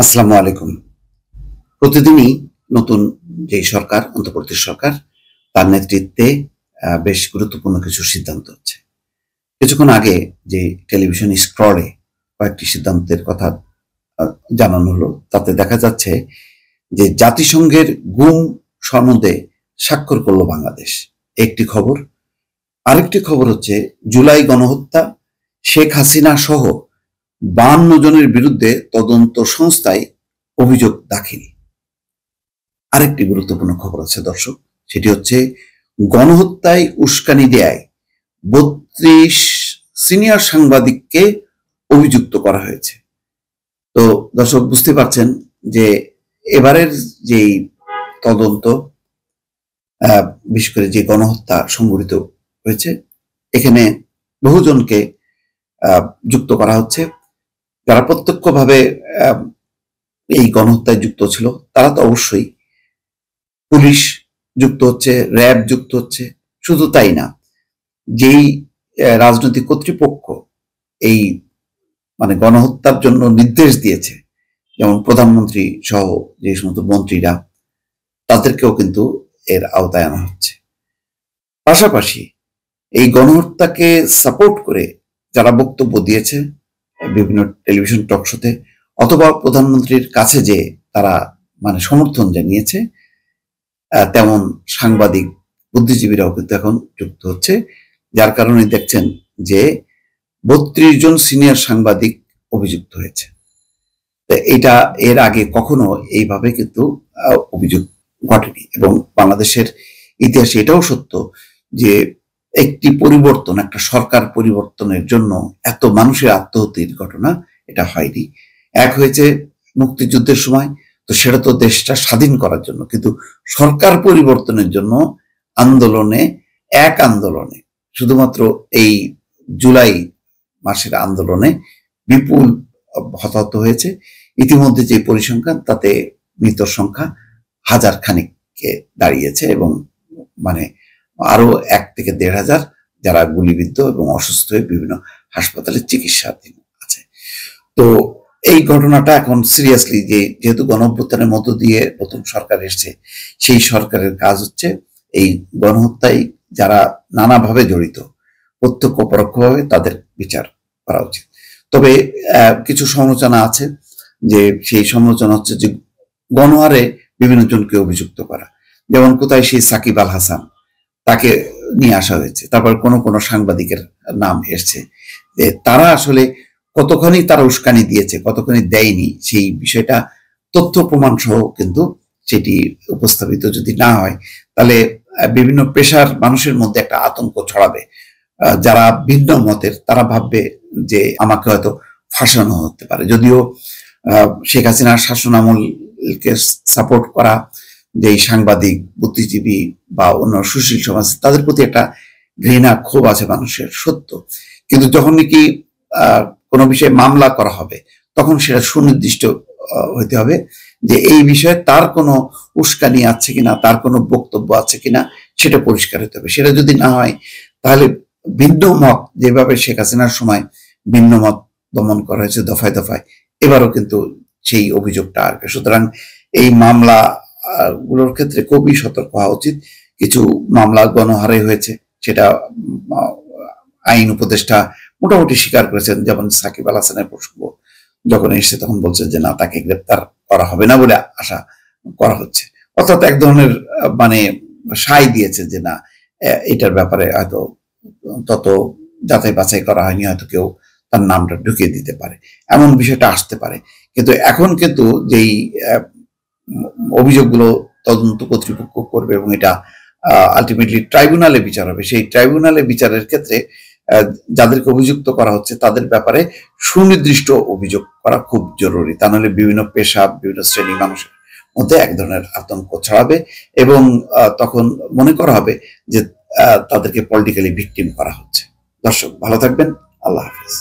আসসালামু আলাইকুম। প্রতিদিনই নতুন যে সরকার, অন্তর্বর্তী সরকার, তার নেতৃত্বে বেশ গুরুত্বপূর্ণ কিছু সিদ্ধান্ত হচ্ছে। কিছুক্ষণ আগে যে টেলিভিশন স্ক্রলে কয়েকটি সিদ্ধান্তের কথা আ জানানো হলো, তাতে দেখা যাচ্ছে যে জাতিসংঘের গুম সনদে স্বাক্ষর করল বাংলাদেশ। একটি খবর। আরেকটি খবর হচ্ছে জুলাই গণহত্যা, শেখ হাসিনা সহ ৫২ জনের বিরুদ্ধে তদন্ত সংস্থায় অভিযোগ দাখিল। আরেকটি গুরুত্বপূর্ণ খবর আছে দর্শক, সেটি হচ্ছে গণহত্যায় উস্কানি দেয় ৩২ সিনিয়র সাংবাদিককে অভিযুক্ত করা হয়েছে। তো দর্শক বুঝতে পারছেন যে এবারের যেই তদন্ত, বিশেষ করে যে গণহত্যা সংঘটিত হয়েছে, এখানে বহুজনকে যুক্ত করা হচ্ছে। যারা প্রত্যক্ষভাবে এই গণহত্যায় যুক্ত ছিল তারা তো অবশ্যই, পুলিশ যুক্ত হচ্ছে, র্যাব যুক্ত হচ্ছে। শুধু তাই না, যেই রাজনৈতিক কর্তৃপক্ষ এই গণহত্যার জন্য নির্দেশ দিয়েছে, যেমন প্রধানমন্ত্রী সহ যে সমস্ত মন্ত্রীরা, তাদেরকেও কিন্তু এর আওতায় আনা হচ্ছে। পাশাপাশি এই গণহত্যাকে সাপোর্ট করে যারা বক্তব্য দিয়েছে বিভিন্ন টেলিভিশন টকশোতে অথবা প্রধানমন্ত্রীর কাছে যে তারা সমর্থন জানিয়েছে, তেমন সাংবাদিক, বুদ্ধিজীবীরাও কিন্তু এখন যুক্ত হচ্ছে। যার কারণে দেখছেন যে ৩২ জন সিনিয়র সাংবাদিক অভিযুক্ত হয়েছে। এটা এর আগে কখনো এইভাবে কিন্তু অভিযোগ ঘটেনি। এবং বাংলাদেশের ইতিহাসে এটাও সত্য যে একটি পরিবর্তন, একটা সরকার পরিবর্তনের জন্য এত মানুষের আত্মহত্যের ঘটনা এটা হয়নি। এক হয়েছে মুক্তিযুদ্ধের সময়, তো সেটা তো দেশটা স্বাধীন করার জন্য, কিন্তু সরকার পরিবর্তনের জন্য এক আন্দোলনে শুধুমাত্র এই জুলাই মাসের আন্দোলনে বিপুল হতাহত হয়েছে। ইতিমধ্যে যে পরিসংখ্যান, তাতে মৃতের সংখ্যা হাজার খানিককে দাঁড়িয়েছে এবং আরো ১ থেকে ১,৫০০ যারা গুলিবিদ্ধ এবং অসুস্থ হয়ে বিভিন্ন হাসপাতালে চিকিৎসাধীন আছে। তো এই ঘটনাটা এখন সিরিয়াসলি, যেহেতু গণঅভ্যুত্থানের মধ্য দিয়ে নতুন সরকার এসছে, সেই সরকারের কাজ হচ্ছে এই গণহত্যায় যারা নানাভাবে জড়িত, প্রত্যক্ষ পরোক্ষভাবে তাদের বিচার করা উচিত। তবে কিছু সমালোচনা আছে, যে সেই সমালোচনা হচ্ছে যে গণহারে বিভিন্ন জনকে অভিযুক্ত করা। যেমন কোথায় সেই সাকিব আল হাসান, তাকে নিয়ে আসা হয়েছে, তারপর কোন সাংবাদিকের নাম এসছে, যে তারা আসলে কতখানি তারা উস্কানি দিয়েছে, কতখানি দেয়নি, সেই বিষয়টা তথ্য প্রমাণ সহ কিন্তু সেটি উপস্থাপিত যদি না হয়, তাহলে বিভিন্ন পেশার মানুষের মধ্যে একটা আতঙ্ক ছড়াবে। যারা ভিন্ন মতের তারা ভাববে যে আমাকে হয়তো ফাঁসানো হতে পারে। যদিও শেখ হাসিনার শাসন আমলকে সাপোর্ট করা যে সাংবাদিক, বুদ্ধিজীবী বা অন্য সুশীল সমাজ, তাদের প্রতি একটা ঘৃণা, ক্ষোভ আছে মানুষের, সত্য। কিন্তু যখন নাকি কোনো বিষয়ে মামলা করা হবে, তখন সেটা সুনির্দিষ্ট হতে হবে যে এই বিষয়ে তার কোনো উস্কানি আছে কিনা, তার কোনো বক্তব্য আছে কিনা, সেটা পরিষ্কার হতে হবে। সেটা যদি না হয়, তাহলে ভিন্ন মত, যেভাবে শেখ হাসিনার সময় ভিন্ন মত দমন করা হয়েছে দফায় দফায়, এবারও কিন্তু সেই অভিযোগটা আসবে। সুতরাং এই মামলা গুলোর ক্ষেত্রে খুবই সতর্ক হওয়া উচিত। কিছু মামলা গণহারে হয়েছে, সেটা আইন উপদেষ্টা মোটামুটি স্বীকার করেছেন। যেমন সাকিব আল হাসানের প্রসঙ্গ যখন এসেছে, তখন বলছে যে না, তাকে গ্রেপ্তার করা হবে না বলে আশা করা হচ্ছে। অর্থাৎ এক ধরনের সায় দিয়েছে যে না, এটার ব্যাপারে হয়তো তত যাচাই বাছাই করা হয়নি, হয়তো কেউ তার নামটা ঢুকিয়ে দিতে পারে, এমন বিষয়টা আসতে পারে। কিন্তু এখন কিন্তু যেই অভিযোগগুলো তদন্ত কর্তৃপক্ষ করবে এবং এটা আলটিমেটলি ট্রাইব্যুনালে বিচার হবে, সেই ট্রাইব্যুনালে বিচারের ক্ষেত্রে যাদেরকে অভিযুক্ত করা হচ্ছে তাদের ব্যাপারে সুনির্দিষ্ট অভিযোগ করা খুব জরুরি। তা নাহলে বিভিন্ন পেশা, বিভিন্ন শ্রেণী মানুষের মধ্যে এক ধরনের আতঙ্ক ছড়াবে এবং তখন মনে করা হবে যে তাদেরকে পলিটিক্যালি ভিকটিম করা হচ্ছে। দর্শক ভালো থাকবেন, আল্লাহ হাফিজ।